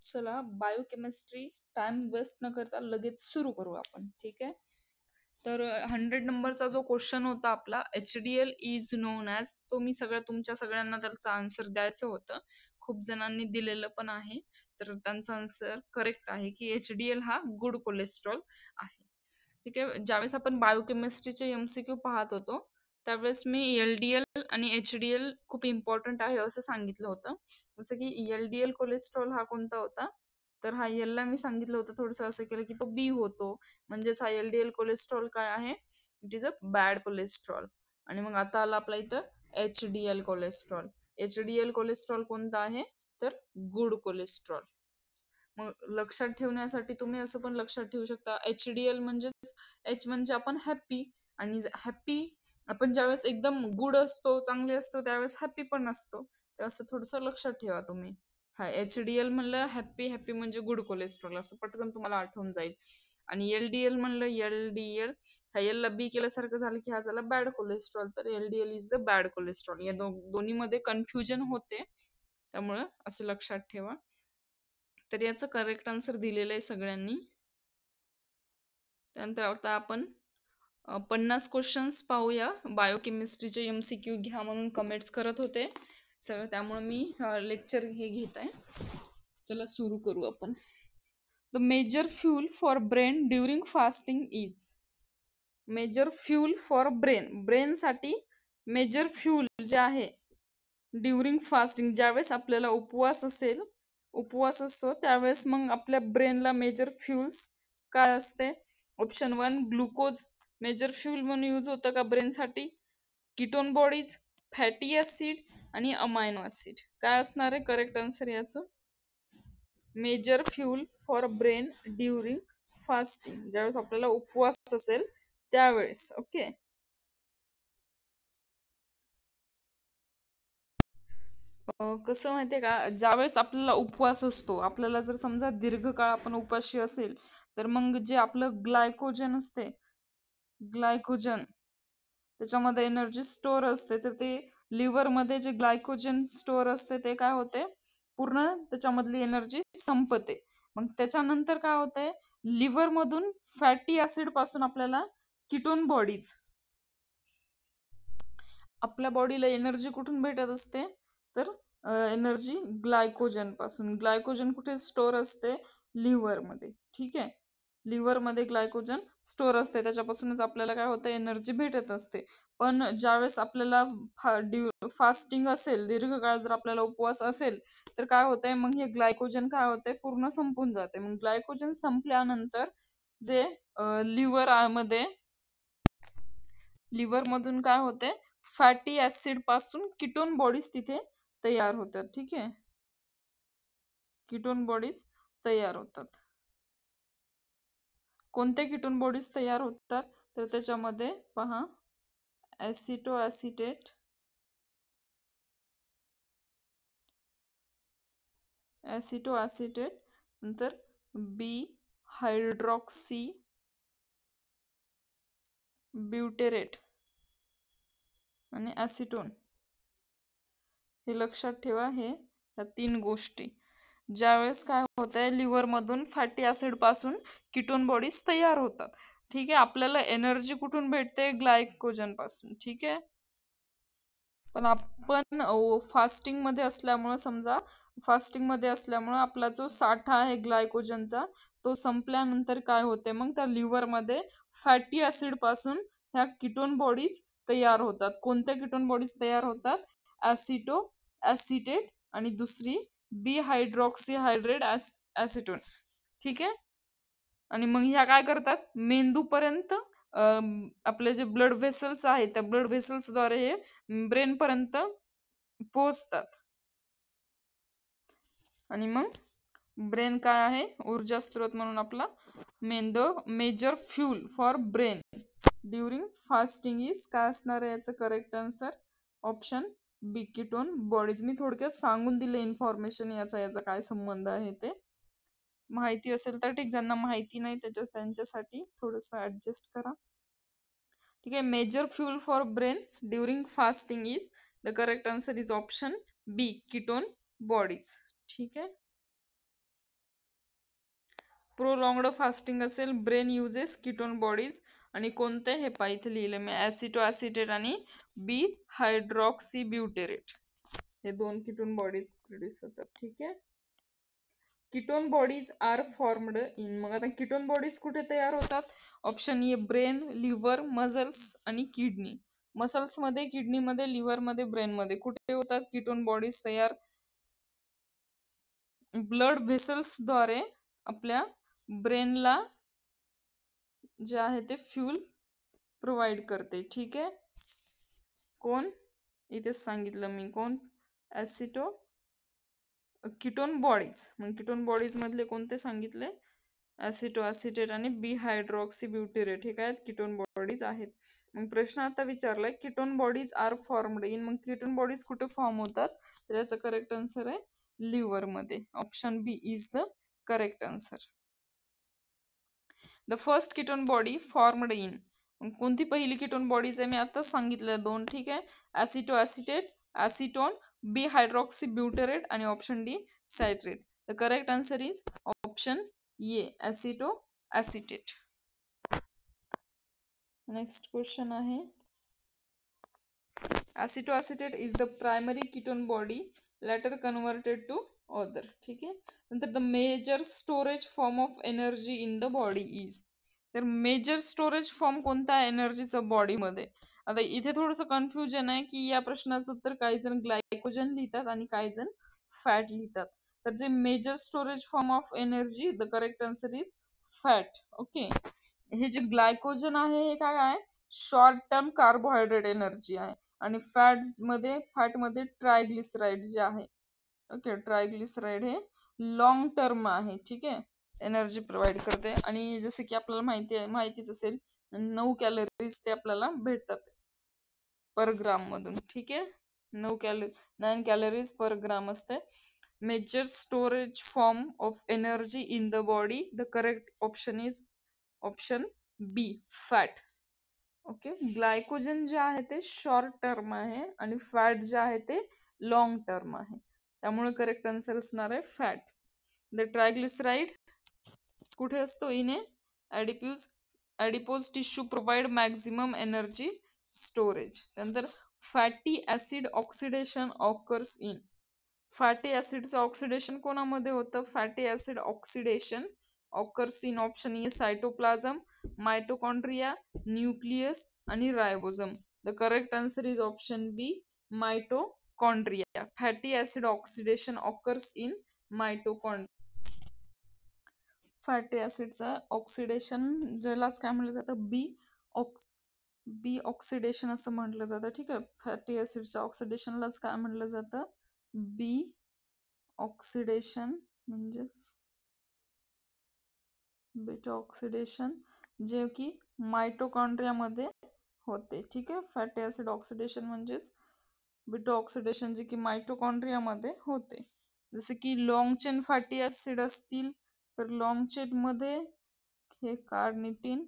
चला biochemistry time waste न करता लगेच सुरू करू आपण. ठीक आहे. तर 100 नंबरचा जो क्वेश्चन होता आपला, HDL इज नोन ॲज, तो मी तुमच्या सगळ्यांना त्याचं आन्सर द्यायचं होतं. खूप जणांनी दिलेलं पण आहे. तर त्यांचा आन्सर करेक्ट आहे की HDL हा गुड कोलेस्ट्रॉल आहे. ठीक आहे. ज्यावेळेस आपण बायोकेमिस्ट्रीचे MCQ पाहत होतो त्यावेळेस मी LDL आणि HDL खूप इम्पॉर्टंट आहे असं सांगितलं होतं. जसं की LDL कोलेस्ट्रॉल हा कोणता होता, तर हा Lला मी सांगितलं होतं थोडंसं असं केलं की तो B होतो. म्हणजेच हा LDL कोलेस्ट्रॉल काय आहे, it is a bad cholesterol. आणि मग आता आला आपला इथं HDL कोलेस्ट्रॉल. HDL कोलेस्ट्रॉल कोणता आहे, तर गुड कोलेस्ट्रॉल. मग लक्षात ठेवण्यासाठी तुम्ही असं पण लक्षात ठेवू शकता, HDL म्हणजे H म्हणजे आपण हॅप्पी, आणि हॅप्पी आपण ज्यावेळेस एकदम गुड असतो, चांगले असतो, त्यावेळेस हॅप्पी पण असतो. तर असं थोडंसं लक्षात ठेवा तुम्ही. हा HDL म्हणलं हॅप्पी, हॅप्पी म्हणजे गुड कोलेस्ट्रॉल, असं पटकन तुम्हाला आठवून जाईल. आणि LDL म्हणलं LDL, ह्या L बी केल्यासारखं झालं की हा झाला बॅड कोलेस्ट्रॉल. तर LDL is the bad cholesterol. या दोन्हीमध्ये कन्फ्युजन होते, त्यामुळं असं लक्षात ठेवा. तर याचं करेक्ट आन्सर दिलेलं आहे सगळ्यांनी. त्यानंतर आता आपण 50 क्वेश्चन्स पाहूया. बायोकेमिस्ट्रीचे MCQ घ्या म्हणून कमेंट्स करत होते सगळं, त्यामुळे मी लेक्चर हे घेत आहे. चला सुरू करू आपण. The major fuel for brain during fasting is. Major fuel for ब्रेनसाठी मेजर फ्यूल जे आहे ड्युरिंग फास्टिंग, ज्यावेळेस आपल्याला उपवास असतो त्यावेळेस मग आपल्या ब्रेनला मेजर फ्यूल्स काय असते. ऑप्शन 1 ग्लुकोज मेजर फ्यूल म्हणून यूज होतं का ब्रेनसाठी. कीटोन बॉडीज, फॅटी ऍसिड आणि अमायनो ऍसिड. काय असणार आहे करेक्ट आन्सर याचं. Major fuel for brain during fasting, ज्यावेळेस आपल्याला उपवास असेल त्यावेळेस. ओके. कसं माहितीये का, ज्यावेळेस आपल्याला उपवास असतो, आपल्याला जर समजा दीर्घकाळ आपण उपाशी असेल, तर मग जे आपलं ग्लायकोजन त्याच्यामध्ये एनर्जी स्टोअर असते, तर ते लिव्हरमध्ये जे ग्लायकोजन स्टोअर असते ते काय होते, पूर्ण त्याच्यामधली एनर्जी संपते. मग त्याच्यानंतर काय होतंय, लिव्हर मधून फॅटी ऍसिड पासून आपल्याला कीटोन बॉडीज, आपल्या बॉडीला एनर्जी कुठून भेटत असते, तर एनर्जी ग्लायकोजन पासून. ग्लायकोजन कुठे स्टोअर असते, लिव्हर मध्ये. ठीक आहे. लिव्हर मध्ये ग्लायकोजन स्टोअर असते, त्याच्यापासूनच आपल्याला काय होतं, एनर्जी भेटत असते. पण ज्यावेळेस आपल्याला फास्टिंग असेल, दीर्घकाळ जर आपल्याला उपवास असेल, तर काय होतंय, मग हे ग्लायकोजन काय होतंय, पूर्ण संपून जाते. मग ग्लायकोजन संपल्यानंतर जे लिव्हर मधून काय होते, फॅटी ऍसिड पासून कीटोन बॉडीज तिथे तयार होतात. ठीक आहे. कीटोन बॉडीज तयार होतात. कोणते कीटोन बॉडीज तयार होतात, तर त्याच्यामध्ये पहा, ऍसिटोऍसिटेट, नंतर बी हायड्रॉक्सी ब्युटेरेट आणि ऍसिटोन. हे लक्षात ठेवा, हे या 3 गोष्टी. ज्यावेळेस काय होत आहे, लिव्हर मधून फॅटी ऍसिड पासून कीटोन बॉडीज तयार होतात. ठीक आहे. आपल्याला एनर्जी कुठून भेटते, ग्लायकोजन पासून. ठीक आहे. पण आपण फास्टिंग मध्ये असल्यामुळे आपला जो साठा आहे ग्लायकोजनचा, तो संपल्यानंतर काय होते, मग त्या लिव्हर मध्ये फॅटी ऍसिड पासून ह्या कीटोन बॉडीज तयार होतात. कोणत्या कीटोन बॉडीज तयार होतात, ऍसिटो ऍसिटेट आणि दुसरी बी हायड्रॉक्सीहायड्रेट ऍसिटोन. ठीक आहे. आणि मग ह्या काय करतात, मेंदूपर्यंत आपले जे ब्लड व्हेसल्स आहेत, त्या ब्लड व्हेसल्स द्वारे हे ब्रेन पर्यंत पोहोचतात. आणि मग ब्रेन काय आहे, ऊर्जा स्त्रोत म्हणून आपला major fuel for brain during fasting is, काय असणार आहे याचं correct answer, option B ketone bodies. मी थोडक्यात सांगून दिले इन्फॉर्मेशन, याचा काय संबंध आहे ते. माहिती असेल तर ठीक, ज्यांना माहिती नाही त्यांच्यासाठी थोडंसं ऍडजस्ट करा. ठीक आहे. Major fuel for brain during fasting is, the correct answer is option B ketone bodies. ठीक आहे. प्रोलॉंगड फास्टिंग असेल, ब्रेन युजेस कीटोन बॉडीज, आणि कोणते हे पहा इथे लिहिले मी, ऍसिटो ऍसिटेट आणि बी हायड्रॉक्सी ब्युटेरेट, हे 2 कीटोन बॉडीज प्रोड्यूस होतात. ठीक आहे. Ketone bodies are formed in, मग आता कीटोन बॉडीज कुठे तयार होतात? Option A brain, liver, muscles आणि किडनी. मसल्स मध्ये, किडनी मध्ये, लिव्हर मध्ये, ब्रेन मध्ये कुठे होतात कीटोन बॉडीज तयार? ब्लड व्हेसल्स द्वारे आपल्या ब्रेनला जे आहे ते फ्यूल प्रोव्हाइड करते. ठीक आहे. कोण? इथेच सांगितलं मी कोण, ऍसिटो कीटोन बॉडीज. मग कीटोन बॉडीज मधले कोणते सांगितले? ऍसिटो ऍसिटेट आणि बी हायड्रॉक्सी ब्युटेरेट, हे काय कीटोन बॉडीज आहेत. मग प्रश्न आता विचारलाय ketone bodies are formed in, मग कीटोन बॉडीज कुठे फॉर्म होतात? तर याचा करेक्ट आन्सर आहे लिव्हर मध्ये. Option B is the correct answer. The first ketone body formed in, कोणती पहिली कीटोन बॉडीज आहे? मी आताच सांगितलं 2. ठीक आहे. ऍसिटो ऍसिटेट, ऍसिटोन, बी हायड्रॉक्सी ब्युटेरेट आणि option D citrate. The correct answer is option A, aceto acetate. Next question आहे, aceto acetate is the primary ketone body later converted to other. ठीक आहे. नंतर the major storage form of energy in the body is, तर major storage form कोणता आहे एनर्जीचा बॉडीमध्ये? आता इथे थोडंसं कन्फ्युजन आहे की या प्रश्नाचं उत्तर काही जण ग्लायकोजन लिहितात आणि काही जण फॅट लिहितात. तर जे major storage form of energy, the correct answer is fat. Okay. हे जे ग्लायकोजन आहे हे काय आहे? शॉर्ट टर्म कार्बोहायड्रेट एनर्जी आहे. आणि फॅट मध्ये ट्रायग्लिसराइड जे आहे, ओके, ट्रायग्लिसराइड हे लॉंग टर्म आहे. ठीक आहे. एनर्जी प्रोव्हाइड करते आणि जसे की आपल्याला माहितीच असेल 9 कॅलरीज ते आपल्याला भेटतात पर ग्राम मधून. ठीक आहे. 9 कॅलरीज पर ग्राम असते. Major storage form of energy in the body, the correct option is option B, fat. Okay. Glycogen जे आहे ते शॉर्ट टर्म आहे आणि फॅट जे आहे ते लॉंग टर्म आहे. त्यामुळे करेक्ट आन्सर असणार आहे फॅट. द ट्रायग्लिसराइड कुठे असतो? In adipose tissue provide maximum energy storage. त्यानंतर fatty acid oxidation occurs in, fatty ऍसिडचं ऑक्सिडेशन कोणामध्ये होतं? Fatty acid oxidation occurs in option A cytoplasm, mitochondria, nucleus आणि ribosome. The correct answer is option B, mitochondria. Fatty acid oxidation occurs in mitochondria. Fatty ऍसिडचं oxidation ज्यालाच काय म्हटलं जातं? बी oxidation असं म्हटलं जातं. ठीक आहे. फॅटी ऍसिडच्या ऑक्सिडेशनलाच काय म्हटलं जातं? बी ऑक्सिडेशन, म्हणजेच बीटा ऑक्सिडेशन, जे की मायटोकॉन्ड्रियामध्ये होते. ठीक आहे. फॅटी ऍसिड ऑक्सिडेशन म्हणजेच बीटा ऑक्सिडेशन जे की मायटोकॉन्ड्रियामध्ये होते. जसे की लॉंग चेन फॅटी ऍसिड असतील तर लॉंग चेन मध्ये हे कार्निटिन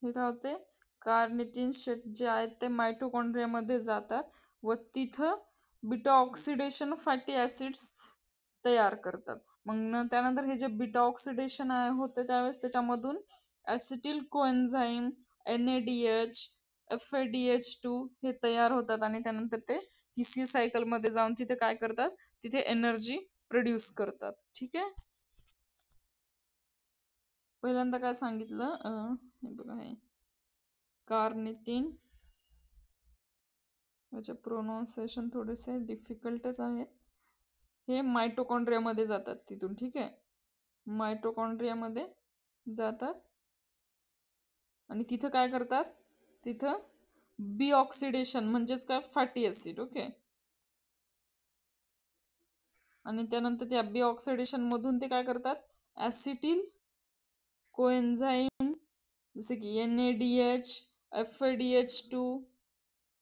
हे काय होते? कार्निटिन जे आहेत ते मायटोकॉन्ड्रियामध्ये जातात व तिथं बीटा ऑक्सिडेशन फॅटी ऍसिड्स तयार करतात. मग त्यानंतर हे जे बीटा ऑक्सिडेशन होते त्यावेळेस त्याच्यामधून ऍसिटिल कोएन्झाइम, NADH, FADH2 हे तयार होतात आणि त्यानंतर ते TCA सायकल मध्ये जाऊन तिथे काय करतात? तिथे एनर्जी प्रोड्यूस करतात. ठीक आहे. पहिल्यांदा काय सांगितलं? हे बघा, हे कार्निटिन, याचे प्रोनाउन्सिएशन थोडेसे डिफिकल्टच आहे. हे मायटोकॉन्ड्रियामध्ये जातात तिथून. ठीक आहे. मायटोकॉन्ड्रियामध्ये जातात आणि तिथं काय करतात? तिथं बी ऑक्सिडेशन म्हणजेच काय? Fatty acid. ओके. आणि त्यानंतर त्या बी ऑक्सिडेशन मधून ते काय करतात? ऍसिटिल कोएन्झाइम जसे की NADH, FADH2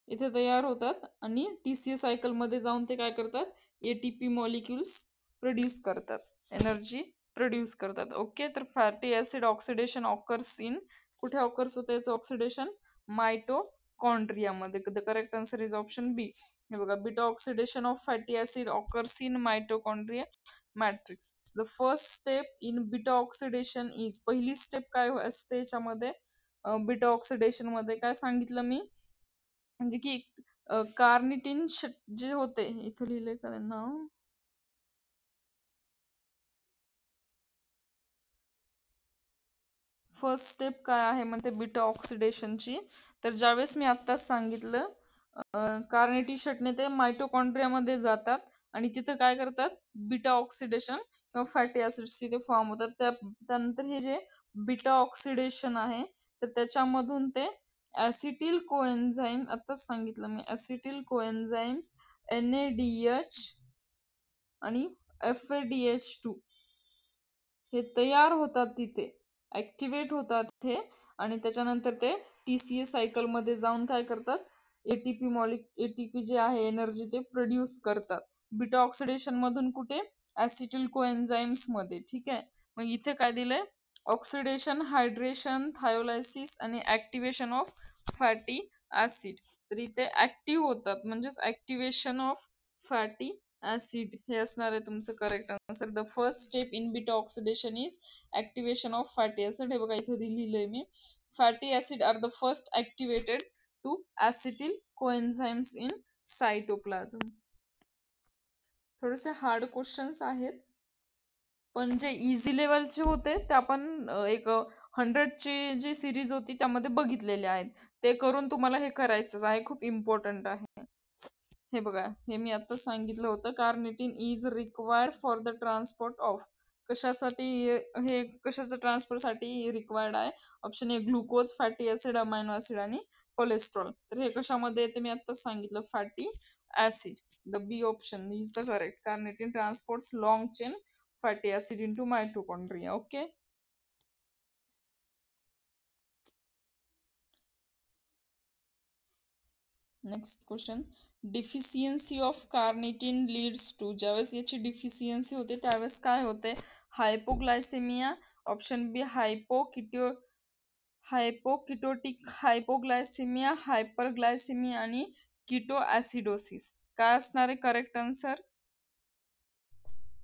इथे तयार होतात आणि TCA सायकल मध्ये जाऊन ते काय करतात? ATP मॉलिक्युल्स प्रोड्यूस करतात, एनर्जी प्रोड्यूस करतात. ओके. तर fatty acid oxidation occurs in, कुठे ऑकर्स होतं याचं ऑक्सिडेशन? मायटोकॉन्ड्रियामध्ये. The correct answer is option B. हे बघा, beta oxidation of fatty acid occurs in mitochondria matrix. The first step in beta oxidation is, पहिली step काय असते याच्यामध्ये बीटा ऑक्सिडेशन मध्ये काय सांगितलं मी, म्हणजे की कार्निटिन जे होते, इथं लिहिले का नाव, फर्स्ट स्टेप काय आहे म्हणते बीटा ऑक्सिडेशनची. तर ज्यावेळेस मी आत्ताच सांगितलं कार्निटिशटने ते मायटोकॉन्ड्रियामध्ये जातात आणि तिथं काय करतात, बीटा ऑक्सिडेशन किंवा फॅटी ऍसिड्स तिथे फॉर्म होतात. त्यानंतर हे जे बीटा ऑक्सिडेशन आहे तर त्याच्यामधून ते ऍसिटिल कोएन्झाईम, आत्ताच सांगितलं मी, ऍसिटिल कोएन्झाईम्स NADH आणि FADH2 हे तयार होतात तिथे, ऍक्टिव्हेट होतात हे, आणि त्याच्यानंतर ते TCA सायकल मध्ये जाऊन काय करतात, ATP जे आहे एनर्जी ते प्रोड्यूस करतात बीटा ऑक्सिडेशन मधून, कुठे, ऍसिटिल कोएन्झाईम्स मध्ये. ठीक आहे. मग इथे काय दिलंय, ऑक्सिडेशन, हायड्रेशन, थायोलायसिस आणि ऍक्टिव्हेशन ऑफ फॅटी ऍसिड. तर इथे ऍक्टिव्ह होतात म्हणजेच ऍक्टिव्हेशन ऑफ फॅटी ऍसिड हे असणार आहे तुमचं correct answer. The first step in beta oxidation is activation of fatty acid. हे बघा इथे लिहिलंय मी, fatty acid are the first activated to acetyl coenzymes in cytoplasm. थोडेसे हार्ड क्वेश्चन्स आहेत, पण जे इझी लेवलचे होते ते आपण एक 100ची जी सिरीज होती त्यामध्ये बघितलेले आहेत. ते करून तुम्हाला हे करायचंच आहे, खूप इम्पॉर्टंट आहे. हे बघा, हे मी आता सांगितलं होतं, carnitine is required for the transport of, कशासाठी हे कशाचं ट्रान्सपोर्ट साठी रिक्वायर्ड आहे, option A glucose, fatty acid, amino acid आणि कोलेस्ट्रॉल. तर हे कशामध्ये येते मी आता सांगितलं, fatty acid. The B option is the correct. Carnitine transports long chain fatty acid into mitochondria. Okay. Next question, deficiency of carnitine leads to, ज्यावेळेस याची डिफिशियन्सी होते त्यावेळेस काय होते, hypoglycemia, option B hypoketotic hypoglycaemia, hyperglycaemia आणि keto ऍसिडोसिस. काय असणार आहे करेक्ट आन्सर,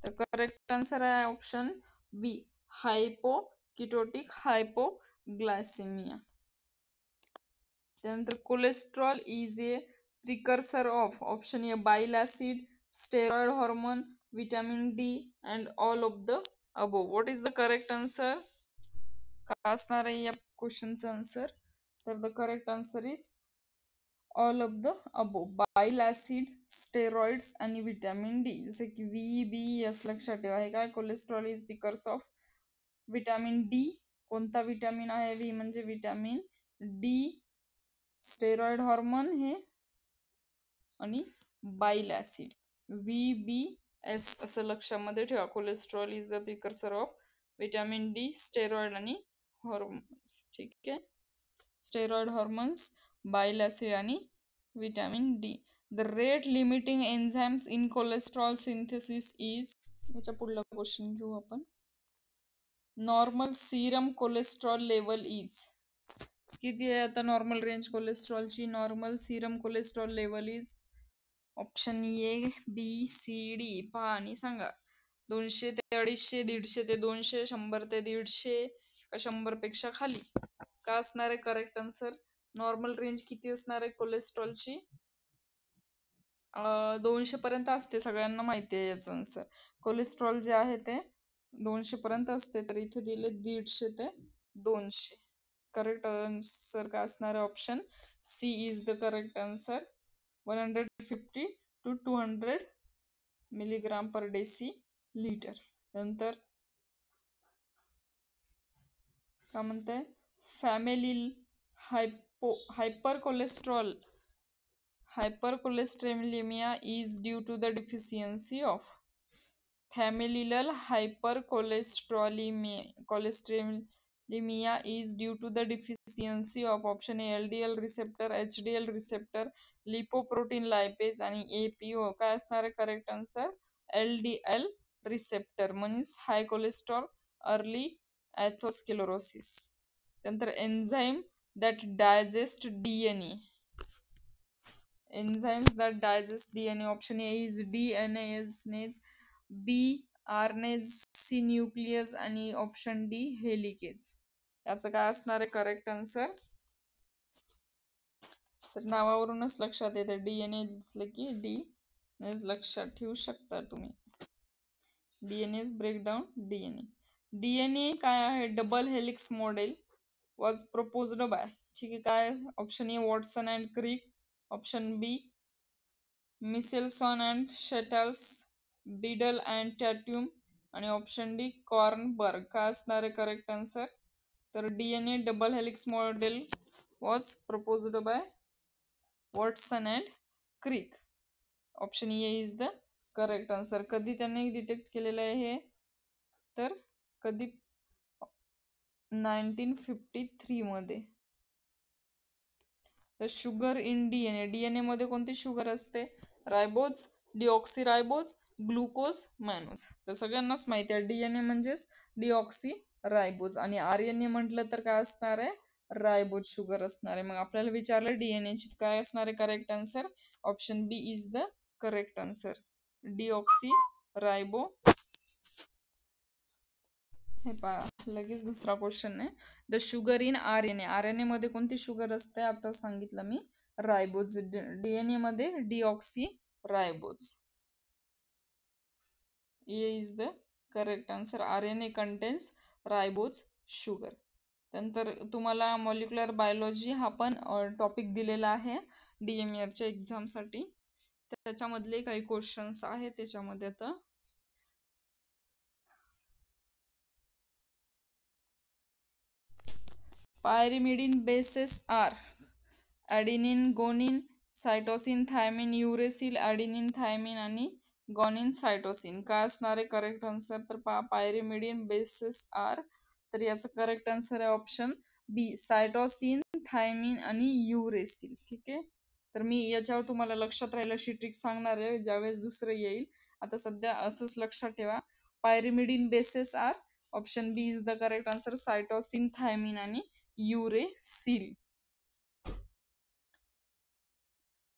तर करेक्ट आन्सर आहे ऑप्शन बी, हायपोकिटोटिक हायपोग्लायसेमिया. त्यानंतर cholesterol is a precursor of, option A bile acid, steroid hormone, vitamin D and all of the above. What is the correct answer, काय असणार आहे या क्वेश्चनचं answer, तर the correct answer is all of the above. Bile acid, steroids आणि vitamin D, जसे की VBS लक्षात ठेवा. हे काय, cholesterol is precursor of vitamin D. कोणता विटॅमिन आहे, व्ही म्हणजे विटॅमिन डी, स्टेरॉइड हॉर्मोन हे, आणि बाइल ऍसिड VBS असं लक्षामध्ये ठेवा. Cholesterol is the precursor of vitamin D, steroid आणि हॉर्मोन्स. ठीक आहे, स्टेरॉइड हॉर्मोन्स, बाइल ऍसिड आणि vitamin D. The rate limiting enzymes in cholesterol synthesis is, याच्या पुढला क्वेश्चन घेऊ आपण, normal serum cholesterol level is, किती आहे आता नॉर्मल रेंज कोलेस्ट्रॉलची, normal serum cholesterol level is, option A BCD, पहा आणि सांगा. 200 ते 250, 150 ते 200, 100 ते 150, का 100 पेक्षा खाली, काय असणार आहे करेक्ट आन्सर, नॉर्मल रेंज किती असणार आहे कोलेस्ट्रॉलची, 200 पर्यंत असते, सगळ्यांना माहिती आहे याचं आन्सर. कोलेस्ट्रॉल जे आहे ते 200 पर्यंत असते, तर इथे दिले 150 ते 200. करेक्ट आन्सर काय असणार आहे, option C is the correct answer. 150 to 200 milligram per decilitre. नंतर काय म्हणताय, फॅमिलील hypercholesterolemia is due to the deficiency of, familial hypercholesterolemia is due to the deficiency of, option A LDL receptor, HDL receptor, lipoprotein lipase आणि APO. काय असणार आहे correct answer, LDL receptor means हाय cholesterol early एथोस्क्लेरोसिस. त्यानंतर enzyme that digest DNA, enzymes that digest DNA, option A is DNase, B RNase, C nucleus आणि option D helicase. याचं काय असणार आहे करेक्ट आन्सर? तर नावावरूनच लक्षात येतं, डीएनए दिसलं की डी लक्षात ठेवू शकता तुम्ही. DNA breakdown DNA. डीएनए काय आहे? Double helix model was proposed by. ठीक आहे, काय option A Watson and Crick, option B Meselson and Shettles, Beadle and Tatum आणि ऑप्शन डी कॉर्नबर्ग. काय असणार आहे करेक्ट आन्सर? तर DNA double helix model was proposed by Watson and Crick. Option A is the correct answer. कधी त्यांनी detect केलेलं आहे हे? तर कधी? 1953 मध्ये. तर शुगर इन डीएनए. डीएनए मध्ये कोणती शुगर असते? रायबोज, डिऑक्सिरायबोज, ग्लुकोज, मॅनोज. तर सगळ्यांनाच माहिती आहे डीएनए म्हणजेच डिऑक्सिरायबोज आणि आरएनए म्हटलं तर काय असणार आहे? रायबोज शुगर असणार आहे. मग आपल्याला विचारलं डीएनए ची काय असणार आहे correct answer? Option B is the correct answer, deoxyribo. हे पहा, लगेच दुसरा क्वेश्चन आहे. The sugar in RNA. RNA मध्ये कोणती शुगर असते? आता सांगितलं मी, रायबोज. डीएनए मध्ये deoxy ribose. A is the correct answer. RNA contains ribose sugar. त्यानंतर तुम्हाला मॉलिक्युलर बायोलॉजी हा पण टॉपिक दिलेला आहे डीएमईआरच्या एक्झामसाठी. त्याच्यामधले काही क्वेश्चन्स आहेत त्याच्यामध्ये. आता pyrimidine bases are adenine, guanine, cytosine, thymine, uracil, adenine, thymine आणि guanine, cytosine. काय असणार आहे करेक्ट आन्सर? तर pyrimidine bases are, तर याचं करेक्ट आन्सर आहे ऑप्शन बी, सायटोसिन, थायमिन आणि युरेसिल. ठीक आहे, तर मी याच्यावर तुम्हाला लक्षात राहिलं अशी ट्रिक सांगणार आहे ज्यावेळेस दुसरं येईल. आता सध्या असंच लक्षात ठेवा, pyrimidine bases are, option B is the correct answer, cytosine, thymine आणि युरेसिल.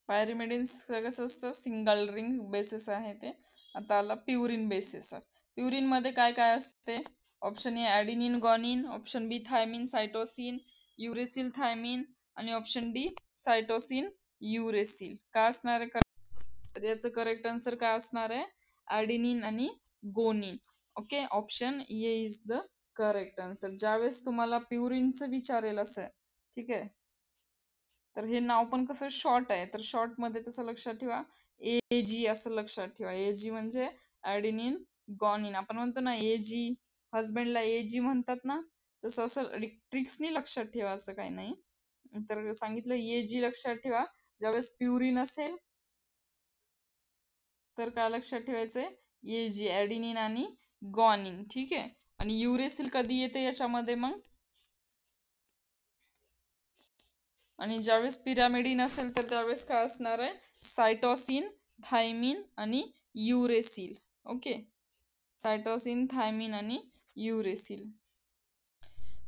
पायरिमिडिन कसं असतं? सिंगल रिंग बेसिस आहे ते. आता आला प्युरिन बेसिस. प्युरिन मध्ये काय काय असते? Option A adenine, guanine, option B thymine, cytosine, uracil, thymine आणि ऑप्शन डी सायटोसिन, युरेसिल. काय असणार आहे? तर याचं करेक्ट आन्सर काय असणार आहे? ॲडिनिन आणि गोनिन. Okay, option A is the correct answer. ज्यावेळेस तुम्हाला प्युरिनचं विचारेल असं, ठीक आहे, तर हे नाव पण कसं शॉर्ट आहे, तर शॉर्ट मध्ये तसं लक्षात ठेवा, एजी असं लक्षात ठेवा. एजी म्हणजे ॲडिनिन गॉनिन. आपण म्हणतो ना एजी, हजबंडला एजी म्हणतात ना, तसं असं ट्रिक्सनी लक्षात ठेवा, असं काही नाही. तर सांगितलं एजी लक्षात ठेवा. ज्यावेळेस प्युरिन असेल तर काय लक्षात ठेवायचंय? एजी, ॲडिनिन आणि गॉनिन. ठीक आहे, आणि युरेसिल कधी येते याच्यामध्ये मग? आणि ज्यावेळेस पिरॅमिडिन असेल तर त्यावेळेस काय असणार आहे? सायटोसिन, थायमिन आणि युरेसिल. ओके, सायटोसिन, थायमिन आणि युरेसिल.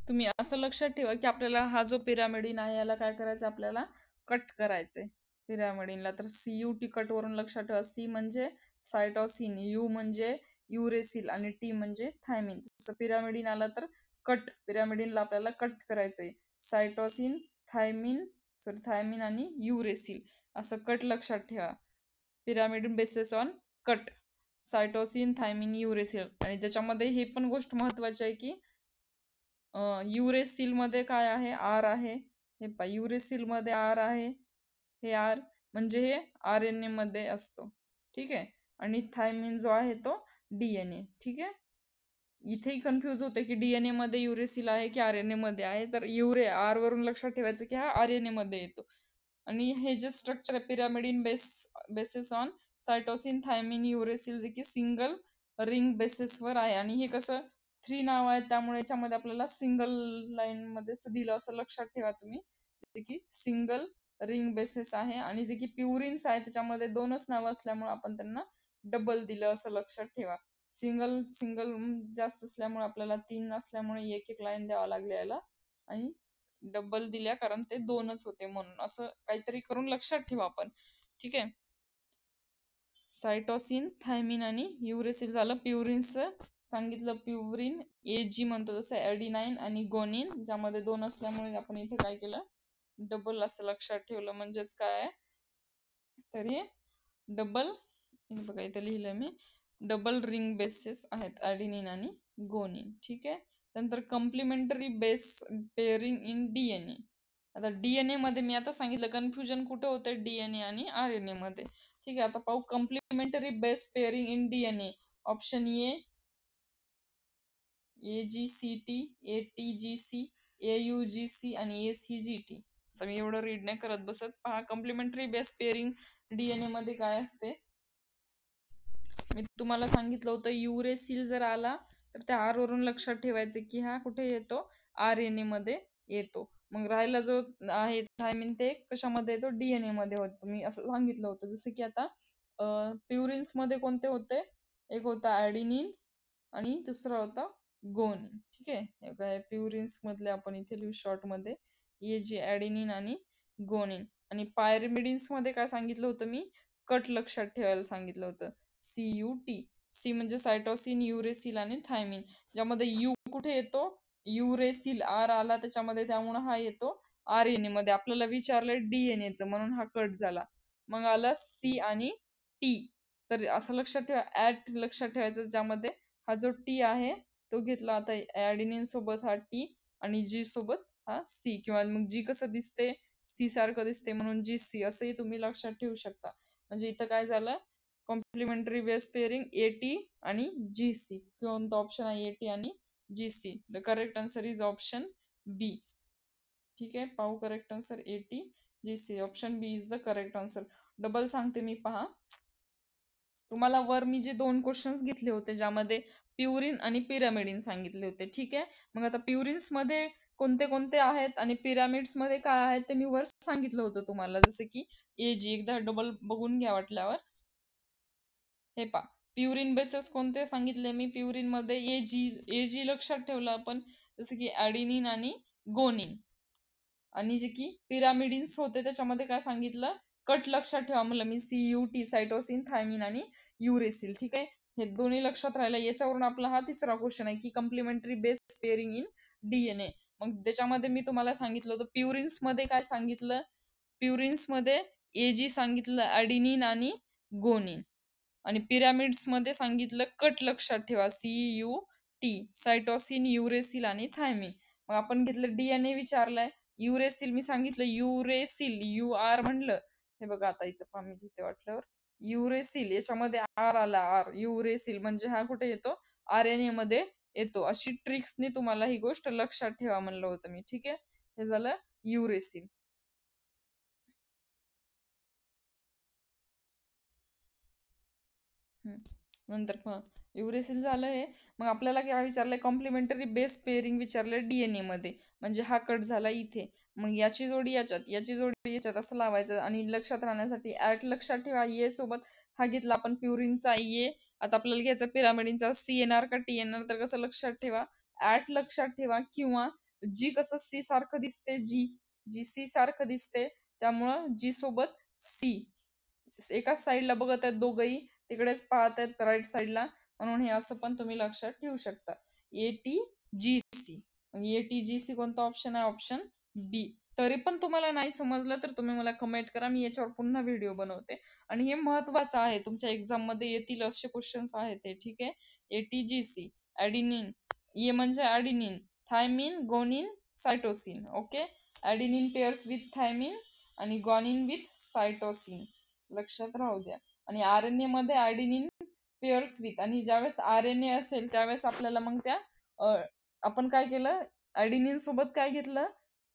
तुम्ही असं लक्षात ठेवा की आपल्याला हा जो पिरॅमिडिन आहे याला काय करायचं? आपल्याला कट करायचंय पिरॅमिडिनला. तर CUT कट वरून लक्षात ठेवा. सी म्हणजे सायटोसिन, यू म्हणजे युरेसिल आणि टी म्हणजे थायमिन. तसं पिरॅमिडिन आला तर कट, पिरॅमिडिनला आपल्याला कट करायचंय. सायटोसिन, थायमिन आणि युरेसिल असं कट लक्षात ठेवा. Pyrimidine bases on cut, cytosine, thymine, uracil. आणि त्याच्यामध्ये हे पण गोष्ट महत्वाची आहे की युरेसिल मध्ये काय आहे? आर आहे. हे पहा, युरेसिल मध्ये आर आहे. हे आर म्हणजे हे RNA मध्ये असतो. ठीक आहे, आणि थायमिन जो आहे तो DNA. ठीक आहे, इथेही कन्फ्युज होते की DNA मध्ये युरेसिल आहे की RNA मध्ये आहे. तर आर वरून लक्षात ठेवायचं की हा RNA मध्ये येतो. आणि हे जे स्ट्रक्चर आहे पिरॅमिडिन बेसिस ऑन सायटोसिन, थायमिन, युरेसिल, जे की सिंगल रिंग बेसिसवर आहे. आणि हे कसं 3 नाव आहेत त्यामुळे याच्यामध्ये आपल्याला सिंगल लाईन मध्ये दिलं असं लक्षात ठेवा तुम्ही, जे की सिंगल रिंग बेसिस आहे. आणि जे की प्युरिन्स आहे त्याच्यामध्ये 2च नावं असल्यामुळे आपण त्यांना डबल दिलं असं लक्षात ठेवा. सिंगल सिंगल जास्त असल्यामुळे आपल्याला 3 असल्यामुळे एक एक लाईन द्यावा लागली याला, आणि डबल दिल्या कारण ते 2च होते म्हणून. असं काहीतरी करून लक्षात ठेवा आपण. ठीक आहे, सायटोसिन, थायमिन आणि युरेसिल झालं. प्युरिन्सचं सांगितलं, प्युरिन AG म्हणतो तसं ॲडिनाइन आणि गोनिन, ज्यामध्ये 2 असल्यामुळे आपण इथे काय केलं, डबल असं लक्षात ठेवलं. म्हणजेच काय आहे, तर हे डबल, बघा इथे लिहिलंय मी, डबल रिंग बेसेस आहेत ॲडिनिन आणि गोनिन. ठीक आहे. नंतर complementary base pairing in DNA. आता DNA मध्ये मी आता सांगितलं कन्फ्युजन कुठे होते, DNA आणि RNA मध्ये. ठीक आहे. आता पाहू complementary base pairing in DNA. Option A AGCT, ATGC, AUGC आणि ACGT. तर मी एवढं रीड नाही करत बसत. पहा कॉम्प्लिमेंटरी बेस पेअरिंग DNA मध्ये काय असते, मी तुम्हाला सांगितलं होतं युरेसिल जर आला तर त्या R वरून लक्षात ठेवायचे की हा कुठे येतो, RNA मध्ये येतो. मग राहिला जो आहे थायमिन ते कशामध्ये येतो, DNA मध्ये होतो. मी असं सांगितलं होतं. जसं की आता प्युरिन्स मध्ये कोणते होते, एक होता ॲडिनिन आणि दुसरा होता गोनिन. ठीक आहे. हे काय प्युरिन्स मधले आपण इथे लिहू शॉर्ट मध्ये AG ॲडिनिन आणि गोनिन. आणि पायरिमिडिन्स मध्ये काय सांगितलं होतं मी, कट लक्षात ठेवायला सांगितलं होतं, CUT. सी म्हणजे सायटोसिन, युरेसिल आणि थायमिन, ज्यामध्ये यू कुठे येतो, युरेसिल R आला त्याच्यामध्ये, त्यामुळे हा येतो RNA मध्ये. आपल्याला विचारलंय DNA चं म्हणून हा कट झाला. मग आला C आणि T. तर असं लक्षात ठेवा, ऍट लक्षात ठेवायचं, ज्यामध्ये हा जो T आहे तो घेतला. आता ॲडिनिन सोबत हा T आणि G सोबत हा C, किंवा मग G कसं दिसते, C सारखं दिसते म्हणून GC असंही तुम्ही लक्षात ठेवू शकता. म्हणजे इथं काय झालं, कॉम्प्लिमेंटरी बेस पेअरिंग AT आणि GC. कोणता ऑप्शन आहे, AT आणि GC? The correct answer is option B. ठीक आहे. पाहू correct answer AT GC. Option B is the correct answer. Double सांगते मी, पहा. तुम्हाला वर मी जे 2 क्वेश्चन्स घेतले होते, ज्यामध्ये प्युरिन आणि पिरॅमिडिन सांगितले होते. ठीक आहे. मग आता प्युरिन्स मध्ये कोणते कोणते आहेत आणि पिरॅमिड्स मध्ये काय आहेत ते मी वर सांगितलं होतं तुम्हाला. जसं की AG, एकदा डबल बघून घ्या वाटल्यावर. हे पा, प्युरिन बेसेस कोणते सांगितले मी, प्युरिन मध्ये AG लक्षात ठेवलं आपण, जसं की ॲडिनिन आणि गोनिन. आणि जे की पिरॅमिडिन्स होते त्याच्यामध्ये काय सांगितलं, कट लक्षात ठेवा म्हणलं मी, CUT, सायटोसिन, थायमिन आणि युरेसिल. ठीक आहे. हे दोन्ही लक्षात राहिलं. याच्यावरून आपला हा तिसरा क्वेश्चन आहे की complementary base pairing in DNA. मग त्याच्यामध्ये मी तुम्हाला सांगितलं होतं प्युरिन्स मध्ये काय सांगितलं, प्युरिन्स मध्ये AG सांगितलं, ॲडिनिन आणि गोनिन. आणि पिरॅमिड्स मध्ये सांगितलं, कट लक्षात ठेवा, CUT, सायटोसिन, युरेसिल आणि थायमिन. मग आपण घेतलं DNA विचारलाय, युरेसिल मी सांगितलं, युरेसिल UR म्हणलं. हे बघा आता इथं पहा, मी लिहिते वाटल्यावर, युरेसिल याच्यामध्ये R आला, R युरेसिल म्हणजे हा कुठे येतो, RNA मध्ये येतो. अशी ट्रिक्सनी तुम्हाला ही गोष्ट लक्षात ठेवा म्हणलं होतं मी. ठीक आहे. हे झालं युरेसिल. नंतर युरेसिल झालं हे. मग आपल्याला काय विचारलंय, कॉम्प्लिमेंटरी बेस पेअरिंग विचारलंय DNA मध्ये. म्हणजे हा कट झाला इथे, मग याची जोडी याच्यात, याची जोडी याच्यात, असं लावायचं. आणि लक्षात राहण्यासाठी ऍट लक्षात ठेवा, ए सोबत हा घेतला आपण प्युरिनचा ए. आता आपल्याला घ्यायचा पिरामिडिनचा सी येणार का टी येणार, तर कसं लक्षात ठेवा, ऍट लक्षात ठेवा. किंवा जी कसं सी सारखं दिसते, जी सी सारखं दिसते, त्यामुळं जी सोबत सी, एकाच साईडला बघत आहेत दोघंही, तिकडेच पाहत आहेत राईट साईडला, म्हणून हे असं पण तुम्ही लक्षात ठेवू शकता. ATGC. ATGC कोणता ऑप्शन आहे, ऑप्शन बी. तरी पण तुम्हाला नाही समजलं तर तुम्ही मला कमेंट करा, मी याच्यावर पुन्हा व्हिडिओ बनवते. आणि हे महत्वाचं आहे, तुमच्या एक्झाम मध्ये येतील असे क्वेश्चन्स आहेत ते. ठीक आहे. ATGC, ॲडिनिन, ए म्हणजे adenine, thymine, guanine, cytosine. Okay. Adenine pairs with thymine आणि गॉनिन विथ सायटोसिन, लक्षात राहू द्या. आणि RNA मध्ये ॲडिनिन पेअर्स विथ, आणि ज्यावेळेस RNA असेल त्यावेळेस आपल्याला मग त्या आपण काय केलं, ॲडिनिन सोबत काय घेतलं,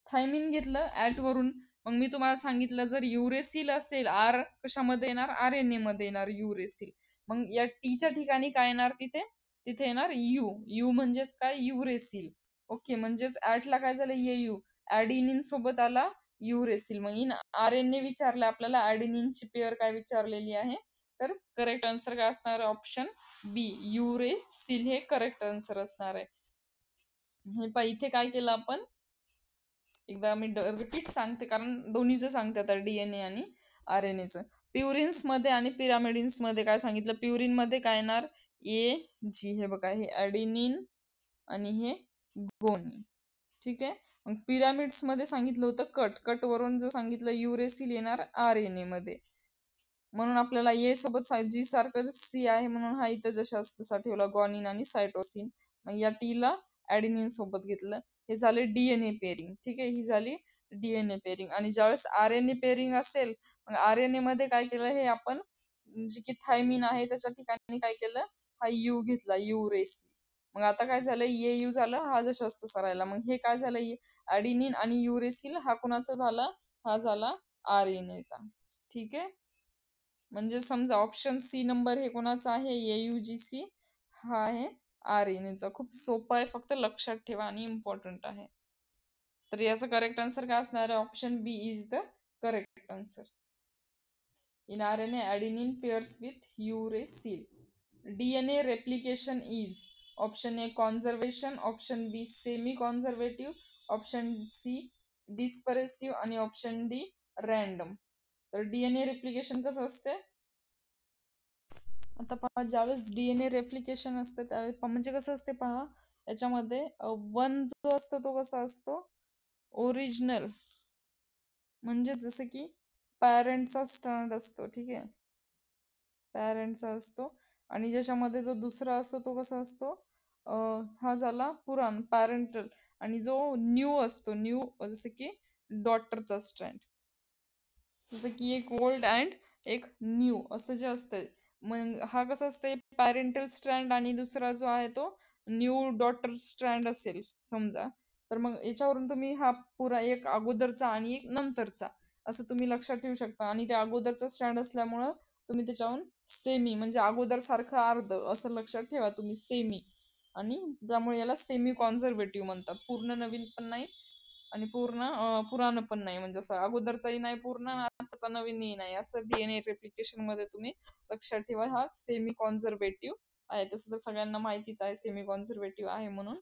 थायमिन घेतलं ऍट वरून. मग मी तुम्हाला सांगितलं, जर युरेसिल असेल, R कशामध्ये येणार, RNA मध्ये येणार युरेसिल. मग या टीच्या ठिकाणी काय येणार, तिथे तिथे येणार यू म्हणजेच काय, युरेसिल. ओके. म्हणजेच ऍटला काय झालं, AU, ॲडिनिन सोबत आला युरेसिल. मग इन RNA विचारलं आपल्याला, ॲडिनिनची पेअर काय विचारलेली आहे, तर करेक्ट आन्सर काय असणार, ऑप्शन बी, युरेसिल हे करेक्ट आन्सर असणार आहे. हे पहा, इथे काय केलं आपण, एकदा मी रिपीट सांगते कारण दोन्हीचं सांगते आता, DNA आणि RNAचं. प्युरिन्स मध्ये आणि पिरामिडिन्स मध्ये काय सांगितलं? प्युरिन मध्ये काय येणार? AG. हे बघा, हे ॲडेनिन आणि हे गुआनिन. ठीक आहे. मग पिरामिड्स मध्ये सांगितलं होतं कट वरून जो सांगितलं युरेसिल येणार RNA मध्ये. म्हणून आपल्याला ए सोबत जी सारखं सी आहे म्हणून हा इथं जशा तसा ठेवला ग्वानिन आणि सायटोसिन. मग या टी ला ॲडेनिन सोबत घेतलं. हे झाले DNA पेअरिंग. ठीक आहे, ही झाली DNA पेअरिंग. आणि ज्यावेळेस RNA पेअरिंग असेल, मग RNA मध्ये काय केलं? हे आपण जे की थायमिन आहे त्याच्या ठिकाणी काय केलं? हा यू घेतला, युरेसिल. मग आता काय झालं? यू झालं, हा जशा तसा राहिला. मग हे काय झालं? ॲडेनिन आणि युरेसिल हा कुणाचा झाला? हा झाला RNAचा. ठीक आहे. म्हणजे समजा ऑप्शन सी नंबर हे कोणाचा आहे? AUGC हा आहे RNAचा. खूप सोपा आहे, फक्त लक्षात ठेवा आणि इम्पॉर्टंट आहे. तर याचा करेक्ट आन्सर काय असणार आहे? Option B is the correct answer. In RNA adenine pairs with uracil. DNA replication is option A conservation, option B semi conservative, option C dispersive आणि ऑप्शन डी रॅन्डम. तर DNA replication कसं असते? आता पहा, ज्यावेळेस DNA रेप्लिकेशन असते त्यावेळेस म्हणजे कसं असते पहा, याच्यामध्ये वन जो असतो तो कसा असतो? ओरिजिनल, म्हणजे जसं की पॅरेंटचा स्टँड असतो. ठीक आहे, पॅरेंटचा असतो. आणि ज्याच्यामध्ये जो दुसरा असतो तो कसा असतो? हा झाला पुराण, पॅरेंटल. आणि जो न्यू असतो, न्यू जसं की डॉटरचा स्ट्रँड. जसं की एक ओल्ड अँड एक न्यू असं जे असतंय. मग हा कसा असतंय? पॅरेंटल स्ट्रँड आणि दुसरा जो आहे तो न्यू डॉटर स्ट्रँड असेल समजा, तर मग याच्यावरून तुम्ही हा पुरा एक अगोदरचा आणि एक नंतरचा असं तुम्ही लक्षात ठेवू शकता. आणि त्या अगोदरचा स्ट्रँड असल्यामुळं तुम्ही त्याच्यावरून सेमी म्हणजे अगोदर सारखं अर्ध असं लक्षात ठेवा तुम्ही, सेमी. आणि त्यामुळे याला सेमी कॉन्झर्वेटिव्ह म्हणतात. पूर्ण नवीन पण नाही आणि पूर्ण पुराण पण नाही, म्हणजे असं अगोदरचाही नाही पूर्ण आणि आताचा नवीनही नाही, असं DNA रेप्लिकेशन मध्ये तुम्ही लक्षात ठेवा. हा सेमी कॉन्झर्वेटिव्ह आहे. तसं तर सगळ्यांना माहितीच आहे सेमी कॉन्झर्वेटिव्ह आहे म्हणून.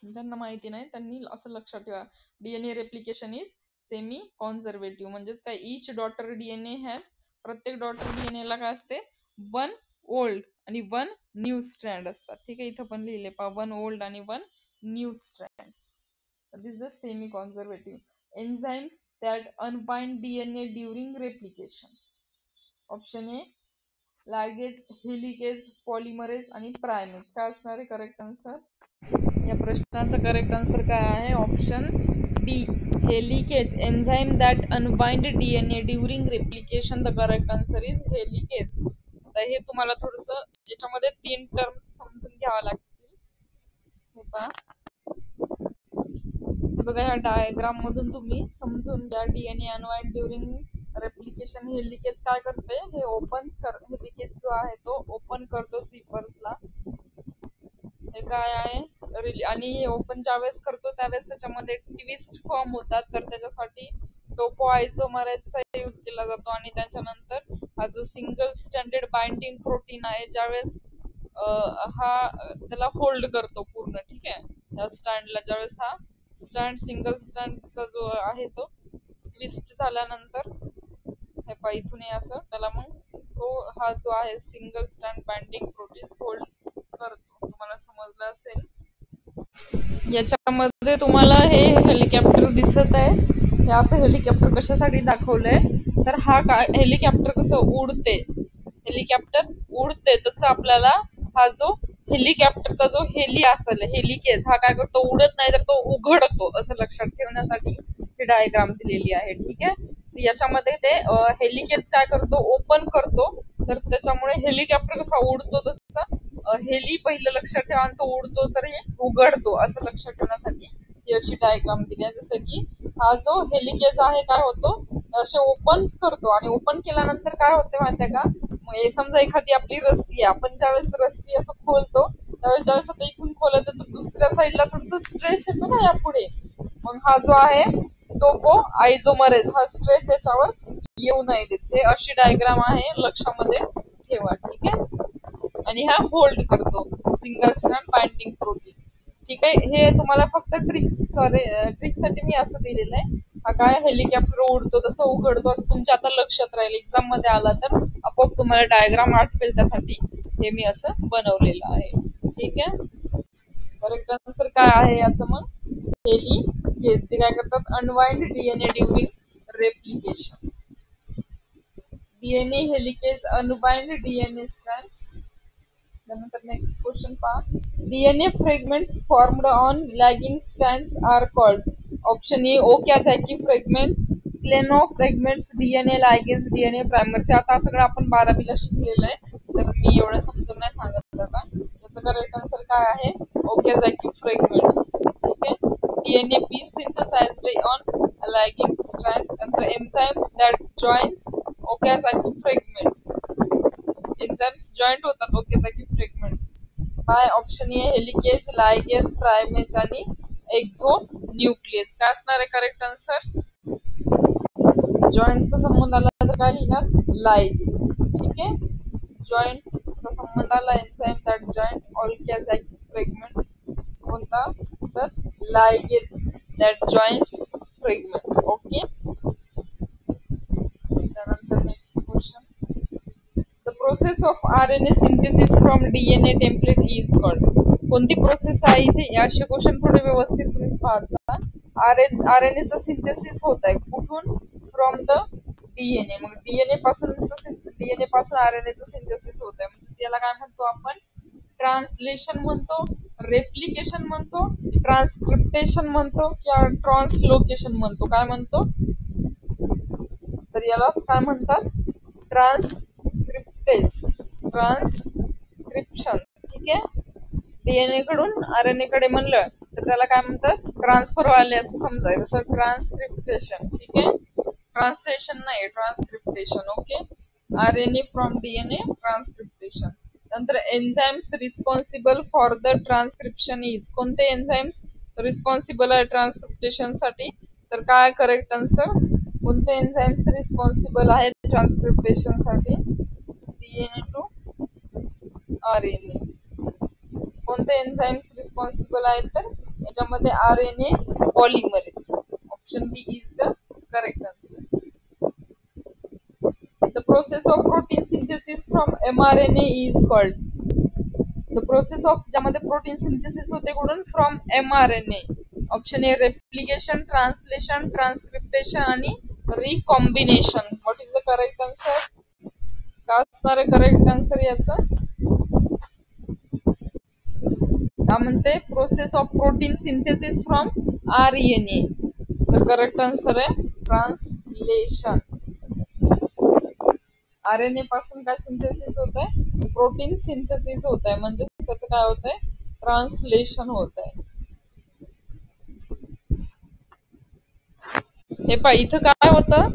ज्यांना माहिती नाही त्यांनी असं लक्षात ठेवा, DNA replication is semi conservative. म्हणजेच काय? इच डॉटर DNA हॅज, प्रत्येक डॉटर DNA ला काय असते? वन ओल्ड आणि वन न्यू स्ट्रँड असतात. ठीक आहे, इथं पण लिहिले पहा, वन ओल्ड आणि one new strand. This is the semi-conservative. Enzymes that unbind DNA during replication. Option A luggage, helicase, polymerase आणि प्रायमेज. काय असणार आहे करेक्ट आन्सर? या प्रश्नाचा करेक्ट आन्सर काय आहे? Option B, helicase. Enzyme that unbind DNA during replication. The correct answer is helicase. आता हे तुम्हाला थोडस याच्यामध्ये 3 टर्म्स समजून घ्यावा लागतील. हे पहा, बघा, ह्या डायग्राम मधून तुम्ही समजून घ्या. DNA unbind during replication. Helicase काय करते? हे हेलिकेज जो आहे तो ओपन करतो झिपर्सला. हे काय आहे? आणि हे ओपन ज्यावेळेस करतो त्यावेळेस त्याच्यामध्ये ट्विस्ट फॉर्म होतात, तर त्याच्यासाठी टोपोआयझोमरेजचा यूज केला जातो. आणि त्याच्यानंतर हा जो सिंगल स्टँडर्ड बाइंडिंग प्रोटीन आहे, ज्यावेळेस हा त्याला होल्ड करतो पूर्ण. ठीक आहे, त्या स्टँडला ज्यावेळेस हा स्टँड, सिंगल स्टँडचा जो आहे तो ट्विस्ट झाल्यानंतर हे पहा इथून असं त्याला मग तो हा जो आहे single stand binding protein hold करतो. तुम्हाला समजलं असेल. याच्यामध्ये तुम्हाला हे हेलिकॉप्टर दिसत आहे. हे असं हेलिकॉप्टर कशासाठी दाखवलंय? तर हा काय, हेलिकॉप्टर कसं उडते, हेलिकॉप्टर उडते तसं आपल्याला हा जो हेलिकॉप्टरचा जो हेली असेल, हेलिकेज, हा काय करतो? उडत नाही तर तो उघडतो. असं लक्षात ठेवण्यासाठी ही डायग्राम दिलेली आहे. ठीक आहे, याच्यामध्ये ते हेलिकेज काय करतो? ओपन करतो. तर त्याच्यामुळे हेलिकॉप्टर कसा उडतो तसं हेली पहिलं लक्षात ठेवा आणि तो उडतो तर हे उघडतो, असं लक्षात ठेवण्यासाठी ही अशी डायग्राम दिली आहे. जसं की हा जो हेलिकेज आहे काय होतो? असे ओपन्स करतो. आणि ओपन केल्यानंतर काय होते माहितीये का? मग समजा एखादी आपली रस्सी आहे, आपण ज्यावेळेस रस्सी असं खोलतो त्यावेळेस ज्यावेळेस आता इथून खोलत तर दुसऱ्या साईडला थोडस स्ट्रेस येतो ना या पुढे. मग हा जो आहे टोपो आयझोमरेज, हा स्ट्रेस याच्यावर येऊ नाही देत. हे अशी डायग्राम आहे, लक्षामध्ये ठेवा. ठीक आहे, आणि हा होल्ड करतो सिंगल स्ट्रँड बाइंडिंग प्रोटीन. ठीक आहे, हे तुम्हाला फक्त ट्रिक्ससाठी मी असं दिलेलं आहे. हा काय हेलिकॉप्टर उडतो तसं उघडतो असं तुमच्या आता लक्षात राहील. एक्झाम मध्ये आला तर आपोआप तुम्हाला डायग्राम आठवेल, त्यासाठी हे मी असं बनवलेलं आहे. ठीक आहे. करेक्ट आन्सर काय आहे याचं मग? हेलिकेज. जे काय करतात, unwind DNA during replication. DNA helicase, unbind DNA strands. त्यानंतर नेक्स्ट क्वेश्चन पहा. DNA fragments formed on lagging strands are called. Option A Okazaki fragment, plano fragments, DNA ligase, DNA primers. आता सगळं आपण 12वीला शिकलेलं आहे, तर मी एवढं समजून नाही सांगत आता. याचं करेक्ट आन्सर काय आहे? Okazaki fragments. ठीक आहे. DNA piece synthesized on lagging strand and the enzymes that joins Okazaki fragments. Enzymes joint होतात Okazaki fragments by option A helicase, ligase, primase आणि एक्झोन्यूक्लियस. काय असणार आहे करेक्ट आन्सर? जॉईंटचा संबंध आला तर काय लिहिणार? लायगेज. ठीक आहे. जॉईंटचा संबंध आला एन्झाइम दॅट जॉईंट ओकॅझॅकी फ्रेगमेंट्स, कोणता? तर लायगेज दॅट जॉईंट्स फ्रेगमेंट. ओके. त्यानंतर next question. The process of RNA synthesis from DNA template is called. कोणती प्रोसेस आहे इथे? असे क्वेश्चन थोडे व्यवस्थित तुम्ही पाहता. आरएनएचं सिंथेसिस होत आहे कुठून? From the DNA. मग डीएनए पासून आरएनएचं सिंथेसिस होत आहे, म्हणजे याला काय म्हणतो आपण? ट्रान्सलेशन म्हणतो, रेप्लिकेशन म्हणतो, ट्रान्सक्रिप्टेशन म्हणतो किंवा ट्रान्सलोकेशन म्हणतो. काय म्हणतो? तर यालाच काय म्हणतात? ट्रान्सक्रिप्शन. ठीक आहे. डीएनए कडून आरएनए कडे म्हणलं तर त्याला काय म्हणतात? ट्रान्सफर व्हायला असं समजायचं. जसं ट्रान्सक्रिप्टेशन. ठीक आहे. ट्रान्सलेशन नाही, transcriptation. Okay. RNA from DNA, transcriptation. नंतर enzymes responsible for the transcription is. कोणते एन्झाइम्स रिस्पॉन्सिबल आहे ट्रान्सक्रिप्टेशन साठी? तर काय करेक्ट आन्सर? कोणते एन्झाइम्स रिस्पॉन्सिबल आहेत ट्रान्सक्रिप्टेशन साठी? DNA to RNA. कोणते एन्झाइम्स रिस्पॉन्सिबल आहेत? तर याच्यामध्ये RNA polymerase. Option B is the correct answer. The process of protein synthesis from mRNA is called. The process of ज्यामध्ये प्रोटीन सिंथेसिस होते कुठून? From mRNA. Option A replication, translation, transcriptation आणि recombination. What is the correct answer? काय असणार आहे correct answer याचं? काय म्हणते? Process of protein synthesis from RNA. तर करेक्ट आन्सर आहे ट्रान्सलेशन. आरएनए पासून काय सिंथेसिस होत आहे? प्रोटीन सिंथेसिस होत आहे, म्हणजे त्याचं काय होत आहे? ट्रान्सलेशन होत आहे. हे पहा इथं काय होतं?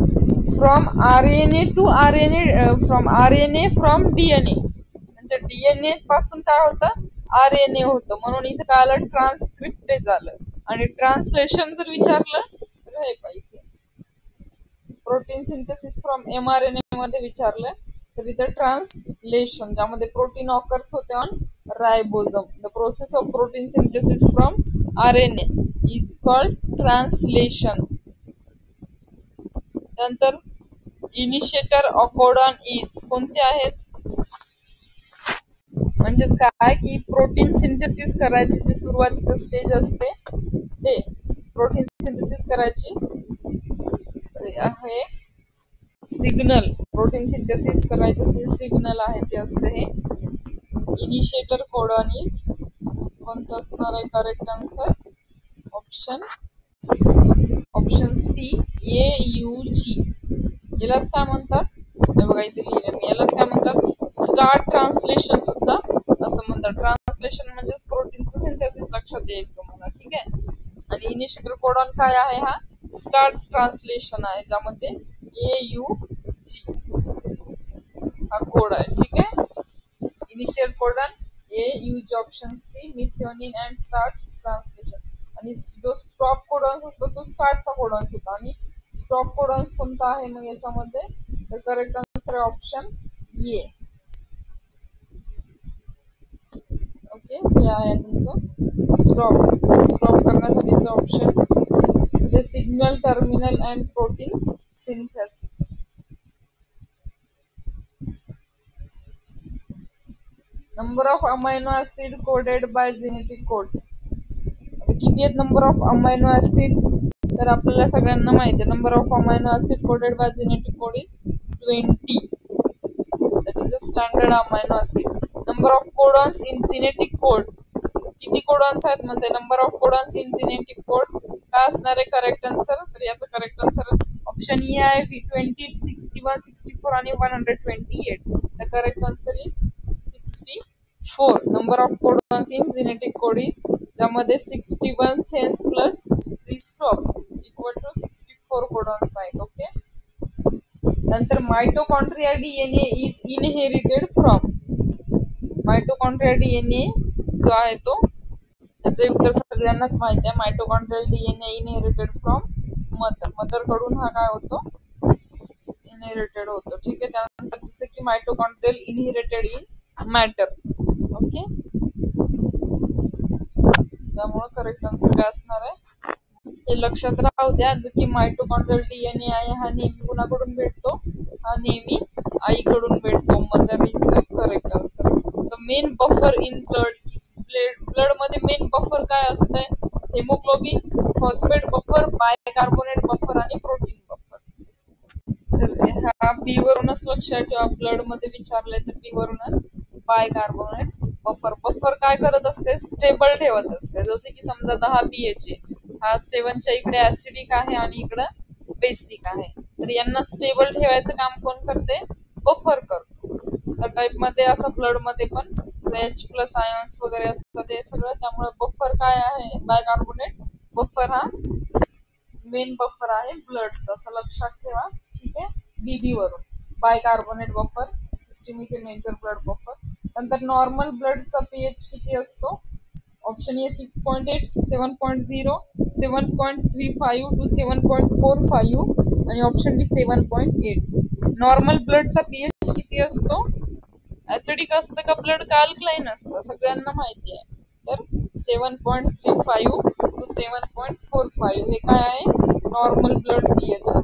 From RNA to RNA, from RNA from DNA, म्हणजे डीएनए पासून काय होतं? आरएनए होतं, म्हणून इथं काय आलं? ट्रान्सक्रिप्टेज झालं. आणि ट्रान्सलेशन जर विचारलं तर हे पहा इथे प्रोटीन सिंथेसिस फ्रॉम mRNA मध्ये विचारलं तर इथं ट्रान्सलेशन, ज्यामध्ये प्रोटीन ऑकर्स होते on ribosome. The process of protein synthesis from RNA is called translation. नंतर इनिशिएटर ऑकोडॉन इज. कोणते आहेत? म्हणजेच काय की प्रोटीन सिंथेसिस करायची जी सुरुवातीचं स्टेज असते ते प्रोटीन सिंथेसिस करायची आहे सिग्नल. प्रोटीन सिंथेसिस करायचं सिग्नल आहे ते असते हे इनिशिएटर कोडॉन इज. कोणतं असणार आहे correct answer? Option C AUG. यालाच काय म्हणतात? बघा इथे लिहिलं मी. यालाच काय म्हणतात? स्टार्ट ट्रान्सलेशन सुद्धा असं म्हणतात. ट्रान्सलेशन म्हणजे प्रोटीनचं सिंथेसिस लक्षात येईल तुम्हाला. ठीक आहे. आणि इनिशिएटर कोडॉन काय आहे? हा स्टार्ट ट्रान्सलेशन आहे, ज्यामध्ये AUG हा कोड आहे. ठीक आहे. Initial codon AUG. Option C methionine and start translation. आणि जो स्टॉप कोडॉन्स असतो तो स्टार्टचा कोडॉन्स होता. आणि स्टॉप कोडॉन्स कोणता आहे मग याच्यामध्ये? तर करेक्ट आन्सर आहे ऑप्शन ए. ओके. हे आहे तुमचं स्टॉप करण्यासाठीचं option. the signal terminal and protein synthesis. Number of amino acid coded by genetic codes. किती आहेत नंबर ऑफ अमायनो ऍसिड? तर आपल्याला सगळ्यांना माहिती आहे number of amino acid coded by genetic code is 20. That is the standard amino acid. Number of codons in genetic code. किती codons आहेत म्हणजे number of codons in genetic code काय असणार आहे करेक्ट आन्सर? तर याचं करेक्ट आन्सर ऑप्शन ई आहे 20, 61, 64 आणि 128. The correct answer is 64. Number of codons in genetic code is ज्यामध्ये 61 sense plus 3 stop equal to 64 codons आहेत. ओके. नंतर mitochondria DNA is inherited from. Mitochondria DNA जो आहे तो त्याचे उत्तर सगळ्यांनाच माहिती आहे. Mitochondrial DNA inherited from mother. Mother कडून हा काय होतो इनहेरिटेड होतो. ठीक आहे. त्यानंतर जसं की mitochondrial inherited in matter. Okay. त्यामुळे करेक्ट आन्सर काय असणार आहे हे लक्षात राहू द्या. जो की माइटोकॉन्ड्रियल डीएनए आहे हा नेहमी कुणाकडून भेटतो? हा नेहमी आईकडून भेटतो. Mother is the correct answer. The main buffer in blood is blood मध्ये मेन बफर काय असतंय? Haemoglobin, phosphate buffer, bicarbonate buffer आणि प्रोटीन बफर. तर हा बी वरूनच लक्षात ठेवा. ब्लड मध्ये विचारलंय तर बी वरूनच बायकार्बोनेट बफर. बफर काय करत असते? स्टेबल ठेवत असते. जसे की समजा 10 pH हा 7 च्या इकडे ऍसिडिक आहे आणि इकडे बेसिक आहे. तर यांना स्टेबल ठेवायचं काम कोण करते? बफर करतो. तर टाइप मध्ये असं ब्लड मध्ये पण H+ आयन्स वगैरे असतात ते सगळं. त्यामुळे बफर काय आहे? बायकार्बोनेट बफर हा मेन बफर आहे ब्लडचा. असं लक्षात ठेवा. ठीक आहे. बीबी वरून bicarbonate buffer systemic major blood buffer. नंतर नॉर्मल ब्लडचा pH किती असतो? ऑप्शन ए 6.8, 7.0, 7.35 to 7.45 आणि ऑप्शन बी 7.8. नॉर्मल ब्लडचा pH किती असतो? ऍसिडिक असतं का ब्लड का अल्कलाइन असतं? सगळ्यांना माहिती आहे. तर 7.35 to 7.45 हे काय आहे? नॉर्मल ब्लड pH आहे.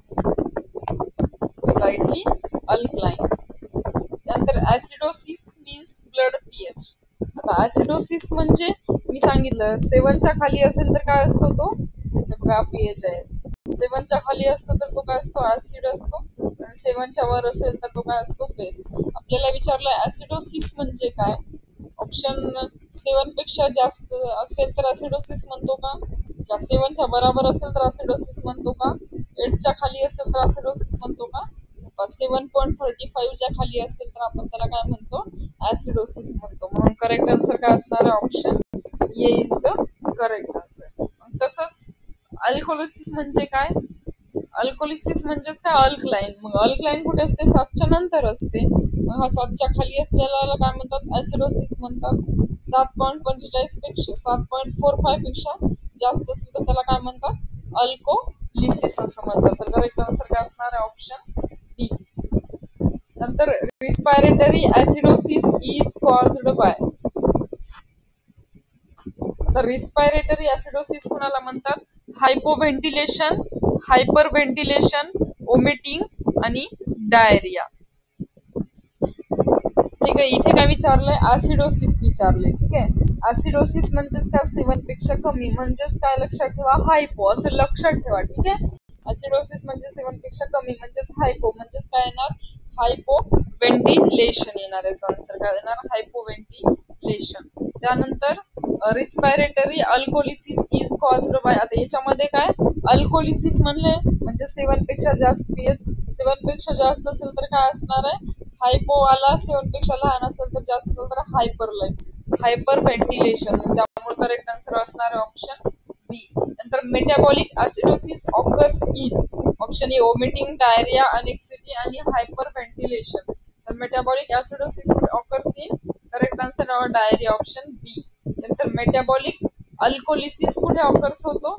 Slightly alkaline. त्यानंतर ऍसिडोसिस मीन्स ब्लड pH. आता ऍसिडोसिस म्हणजे मी सांगितलं 7 च्या खाली असेल तर काय असतो तो? बघा pH आहे. 7 च्या खाली असतो तर तो काय असतो? ऍसिड असतो. 7 च्या वर असेल तर तो काय असतो? बेस. आपल्याला विचारलं ऍसिडोसिस म्हणजे काय? ऑप्शन 7 पेक्षा जास्त असेल तर ऍसिडोसिस म्हणतो का? 7 च्या बरोबर असेल तर ऍसिडोसिस म्हणतो का? 8 च्या खाली असेल तर ऍसिडोसिस म्हणतो का? 7.35 च्या खाली असेल तर आपण त्याला काय म्हणतो? ऍसिडोसिस म्हणतो. म्हणून करेक्ट आन्सर काय असणार आहे? Option A is the correct answer. तसंच अल्कोलिसिस म्हणजे काय? अल्कोलिसिस म्हणजेच काय? अल्कलाइन. मग अल्कलाइन कुठे असते? 7 च्या नंतर असते. मग हा 7 च्या खाली असलेला काय म्हणतात? ऍसिडोसिस म्हणतात. 7.45 पेक्षा 7.45 पेक्षा जास्त असेल तर त्याला काय म्हणतात? अल्कोलिसिस असं म्हणतात. तर करेक्ट आन्सर काय असणार आहे? Option B. नंतर रिस्पायरेटरी ऍसिडोसिस इज कॉज्ड बाय. तर रिस्पायरेटरी ऍसिडोसिस कुणाला म्हणतात? हायपोव्हेंटिलेशन, हायपर व्हेंटिलेशन, ओमिटिंग आणि डायरिया. ठीक आहे. इथे काय विचारलंय? ऍसिडोसिस विचारलंय. ठीक आहे. ऍसिडोसिस म्हणजेच काय? 7 पेक्षा कमी म्हणजेच काय? लक्षात ठेवा हायपो असं लक्षात ठेवा. ठीक आहे. ऍसिडोसिस म्हणजे 7 पेक्षा कमी म्हणजेच हायपो म्हणजेच काय येणार? हायपो व्हेंटिलेशन येणार आहे. आन्सर काय येणार? हायपो व्हेंटिलेशन. त्यानंतर रिस्पायरेटरी अल्कोलिसिस इज कॉज्ड बाय. आता याच्यामध्ये काय? अल्कोलिसिस म्हणले म्हणजे 7 पेक्षा जास्त pH. 7 पेक्षा जास्त असेल तर काय असणार आहे? हायपो आला. 7 पेक्षा लहान असेल तर जास्त असेल तर हायपर व्हेंटिलेशन. त्यामुळे करेक्ट आन्सर असणार आहे ऑप्शन बी. नंतर metabolic acidosis occurs in. Option A vomiting, diarrhoea, anxiety आणि हायपर व्हेंटिलेशन. तर metabolic acidosis occurs in correct answer diarrhoea option B. नंतर मेटाबॉलिक अल्कोलिसिस कुठे ऑकर्स होतो?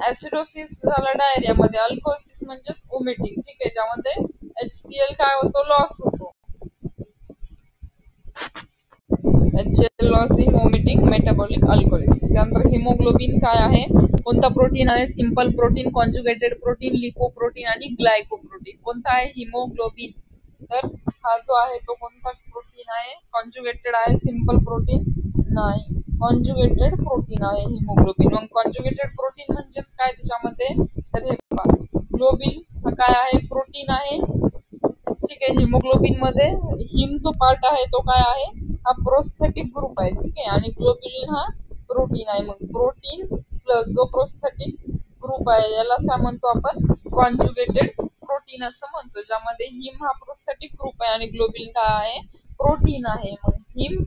ऍसिडोसिस झाला डायरिया मध्ये. अल्कोसिस म्हणजेच ओमिटिंग. ठीक आहे. ज्यामध्ये HCl काय होतो? लॉस होतो. HCl losing vomiting metabolic alkalosis. त्यानंतर हिमोग्लोबिन काय आहे, कोणता प्रोटीन आहे, simple protein, conjugated protein, lipoprotein आणि ग्लायकोप्रोटीन. कोणता आहे हिमोग्लोबिन, तर हा जो आहे तो कोणता प्रोटीन आहे, कॉन्जुगेटेड आहे, सिंपल प्रोटीन नाही, कॉन्जुगेटेड प्रोटीन आहे हिमोग्लोबिन. मग कॉन्जुगेटेड प्रोटीन म्हणजेच काय त्याच्यामध्ये, तर हे ग्लोबिन हा काय आहे, प्रोटीन आहे. ठीक आहे, हिमोग्लोबिन मध्ये हिम जो पार्ट आहे तो काय आहे, हा प्रोस्थेटिक ग्रुप आहे. ठीक आहे, आणि ग्लोबिन हा प्रोटीन आहे. मग प्रोटीन प्लस जो प्रोस्थेटिक ग्रुप आहे यालाच काय म्हणतो आपण, कॉन्जुगेटेड प्रोटीन असं म्हणतो, ज्यामध्ये हिम हा प्रोस्थेटिक ग्रुप आहे आणि ग्लोबिन काय आहे, प्रोटीन आहे. मग हिम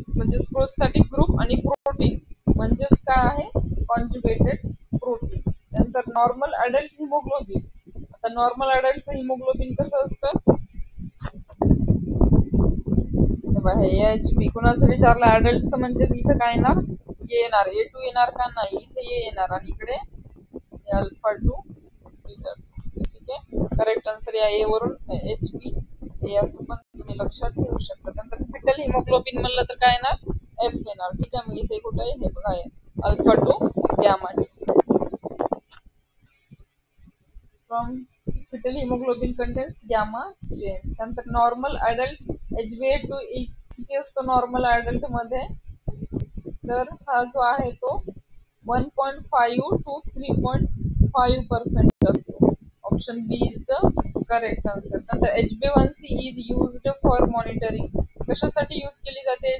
म्हणजेच प्रोस्थेटिक ग्रुप आणि प्रोटीन म्हणजेच काय आहे, कॉन्जुगेटेड प्रोटीन. नंतर नॉर्मल अडल्ट हिमोग्लोबिन. आता नॉर्मल अडल्टचं हिमोग्लोबिन कसं असतं, HB कुणाचं विचारलं, अडल्टचं म्हणजेच इथं काय येणार, येणार A2 येणार का, नाही, इथे A येणार आणि इकडे अल्फा 2 बीटा 2. ठीक आहे, करेक्ट आन्सर या A वरून HB हे असं पण तुम्ही लक्षात ठेवू शकता. नंतर फिटल हिमोग्लोबिन म्हणलं तर काय येणार, F येणार. ठीक आहे, मग इथे कुठे आहे, हे बघा alpha 2 gamma 2. From fetal haemoglobin contains gamma chains. नंतर नॉर्मल अडल्ट HbA2 किती असतो नॉर्मल अडल्ट मध्ये, तर हा जो आहे तो 1.5 to 3.5% असतो. Option B is the correct answer. नंतर HbA1c is used for monitoring. कशासाठी यूज केली जाते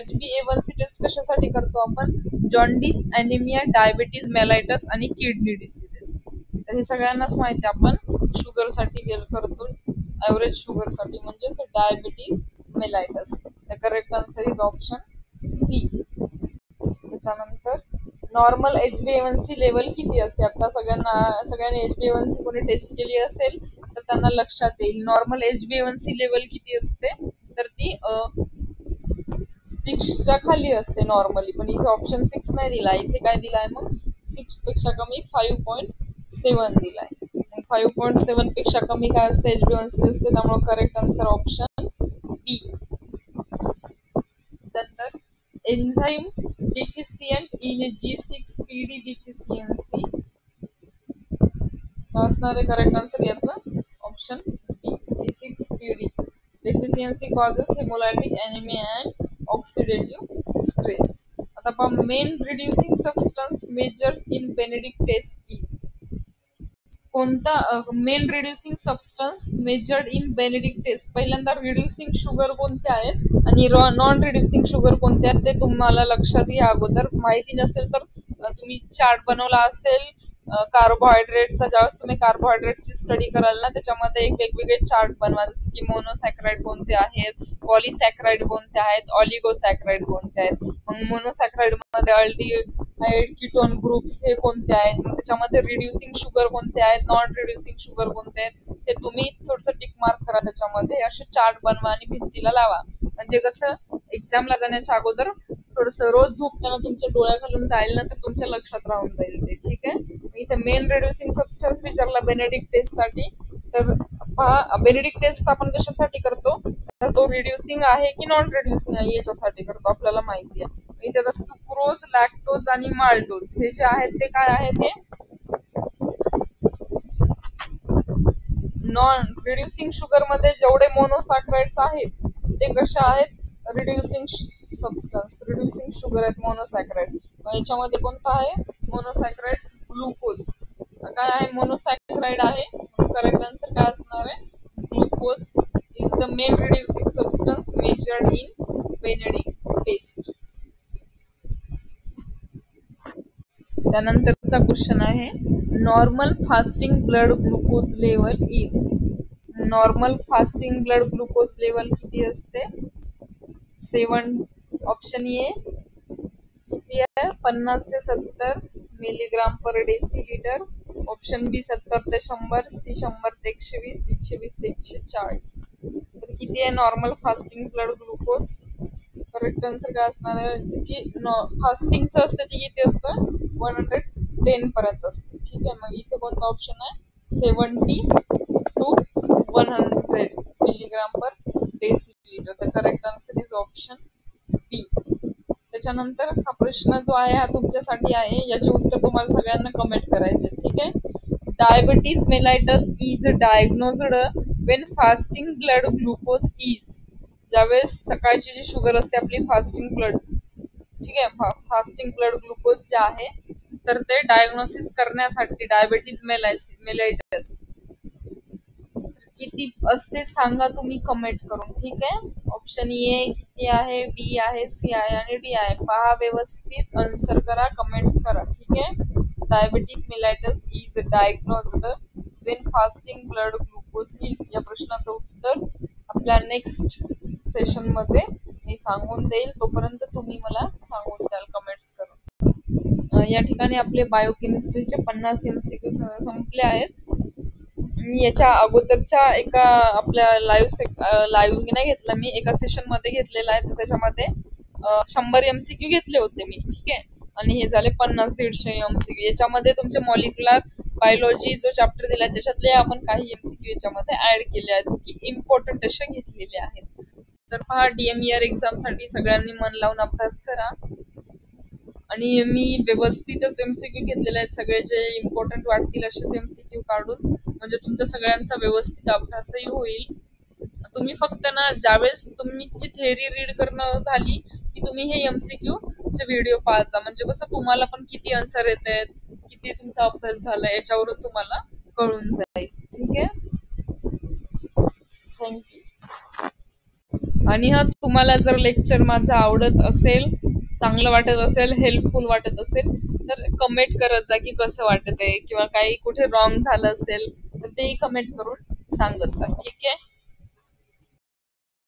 HbA1c टेस्ट कशासाठी करतो आपण, जॉन्डिस, ॲनिमिया, डायबिटीज मेलाइटस आणि किडनी डिसीजेस. तर हे सगळ्यांनाच माहिती, आपण शुगर साठी करतो, ॲव्हरेज शुगर साठी, म्हणजेच diabetes mellitus. The correct answer is option C. त्याच्यानंतर नॉर्मल HbA1c लेवल किती असते, आपल्या सगळ्यांनी HbA1c कोणी टेस्ट केली असेल तर त्यांना लक्षात येईल. नॉर्मल HbA1c लेवल किती असते, तर ती 6च्या खाली असते नॉर्मली, पण इथे ऑप्शन 6 नाही दिला, इथे काय दिलाय मग 6 पेक्षा कमी 5.7 दिलाय. 5.7 पेक्षा कमी काय असते, HbA1c असते, त्यामुळे करेक्ट आन्सर ऑप्शन बी. नंतर enzyme deficient in G6PD deficiency असणार आहे, करेक्ट आन्सर याचं option B, G6PD deficiency causes haemolytic anaemia and oxidative stress. आता पहा, main reducing substance measures in Benedict test is. कोणता main reducing substance measured in Benedict test, पहिल्यांदा reducing sugar कोणत्या आहेत आणि नॉन रिड्युसिंग शुगर कोणत्या आहेत ते तुम्हाला लक्षात घ्या. अगोदर माहिती नसेल तर तुम्ही चार्ट बनवला असेल कार्बोहायड्रेटचा, ज्यावेळेस तुम्ही कार्बोहायड्रेटची स्टडी कराल ना त्याच्यामध्ये एक वेगवेगळे चार्ट बनवा, जसं की मोनोसॅक्राइड कोणते आहेत, पॉलिसॅक्राइड कोणते आहेत, ऑलिगोसॅक्राइड कोणते आहेत. मग मोनोसॅक्राइड मध्ये अल्डिहाइड कीटोन ग्रुप्स हे कोणते आहेत, मग त्याच्यामध्ये रिड्युसिंग शुगर कोणते आहेत, नॉन रिड्युसिंग शुगर कोणते आहेत, ते तुम्ही थोडंसं टिक मार्क करा त्याच्यामध्ये, असे चार्ट बनवा आणि भिंतीला लावा. म्हणजे कसं एक्झामला जाण्याच्या अगोदर थोडस रोज झोपताना तुमच्या डोळ्या घालून जाईल ना तर तुमच्या लक्षात राहून जाईल ते. ठीक आहे, इथे मेन रिड्युसिंग सबस्टन्स विचारला बेनेडिक्ट टेस्ट साठी, तर पहा बेनेडिक्ट टेस्ट आपण कशासाठी करतो, तर तो रिड्युसिंग आहे की नॉन रिड्युसिंग आहे याच्यासाठी करतो, आपल्याला माहिती आहे. इथे सुक्रोज, लॅक्टोज आणि माल्टोज हे जे आहेत ते काय आहेत, हे नॉन रिड्युसिंग शुगर मध्ये जेवढे मोनोसॅक्राइड्स आहेत ते कशा आहेत, रिड्युसिंग सबस्टन्स, रिड्युसिंग शुगर आहेत मोनोसॅक्राइड. याच्यामध्ये कोणता आहे मोनोसॅक्राइड, ग्लुकोज. काय आहे, मोनोसॅक्राइड आहे, करेक्ट आन्सर काय असणार आहे, glucose is the main reducing substance measured in Benedict test. त्यानंतरचा क्वेश्चन आहे, normal fasting blood glucose level is. Normal fasting blood glucose level किती असते, 7. ऑप्शन ए किती आहे, 50 ते 70 मिलीग्राम पर डेसिलिटर. ऑप्शन बी 70 ते 100, सी 100 ते 120, 120 ते 140. तर किती आहे normal fasting blood glucose, correct answer काय असणार आहे, की फास्टिंगचं असतं ते किती असतं, 110 पर्यंत असते. ठीक आहे, मग इथे कोणता ऑप्शन आहे, 70 to 100 milligram per decilitre. The correct answer is option B. त्याच्यानंतर हा प्रश्न जो आहे हा तुमच्यासाठी आहे, याचे उत्तर तुम्हाला सगळ्यांना कमेंट करायचे, ठीक आहे. Diabetes mellitus is diagnosed Wien fasting blood glucose is. ज्यावेळेस सकाळची जी शुगर असते आपली फास्टिंग ब्लड, ठीक आहे, फास्टिंग ब्लड ग्लुकोज जे आहे, तर ते डायग्नोसिस करण्यासाठी डायबिटीज मेलाइटस किती असते सांगा तुम्ही कमेंट करून, ठीक आहे. ऑप्शन ए किती आहे, बी आहे, सी आहे आणि डी आहे. पहा, व्यवस्थित आन्सर करा, कमेंट्स करा, ठीक आहे. Diabetes mellitus is diagnosed Wien fasting blood glucose is, या प्रश्नाचं उत्तर आपल्या नेक्स्ट सेशन मध्ये मी सांगून देईल. तोपर्यंत तुम्ही मला सांगून द्याल कमेंट्स करून. या ठिकाणी आपले बायोकेमिस्ट्रीचे 50 MCQ संपले आहेत. याच्या अगोदरच्या एका आपल्या लाईव्ह नाही घेतला मी, एका सेशन मध्ये घेतलेला आहे, तर त्याच्यामध्ये 100 MCQ घेतले होते मी, ठीक आहे. आणि हे झाले 50-150 MCQ. याच्यामध्ये तुमचे मॉलिक्युलर बायोलॉजी जो चॅप्टर दिलाय त्याच्यातले आपण काही MCQ याच्यामध्ये ऍड केले आहेत, जो की इम्पॉर्टंट असे घेतलेले आहेत. तर पहा, DMER एक्झाम साठी सगळ्यांनी मन लावून अभ्यास करा. आणि मी व्यवस्थितच MCQ घेतलेले आहेत, सगळे जे इम्पॉर्टंट वाटतील असेच MCQ काढून, म्हणजे तुमचा सगळ्यांचा व्यवस्थित अभ्यासही होईल. तुम्ही फक्त ना ज्यावेळेस तुमची थेअरी रीड करणं झाली की तुम्ही हे MCQ चे व्हिडिओ पाहायचा, म्हणजे कसं तुम्हाला पण किती आन्सर येत आहेत, किती तुमचा अभ्यास झाला याच्यावरून तुम्हाला कळून जाईल, ठीक आहे. थँक्यू. आणि हा, तुम्हाला जर लेक्चर माझं आवडत असेल, चांगलं वाटत असेल, हेल्पफुल वाटत असेल, तर कमेंट करत जा की कसं वाटत आहे, किंवा काही कुठे रॉंग झालं असेल तर तेही कमेंट करून सांगत जा, ठीक आहे.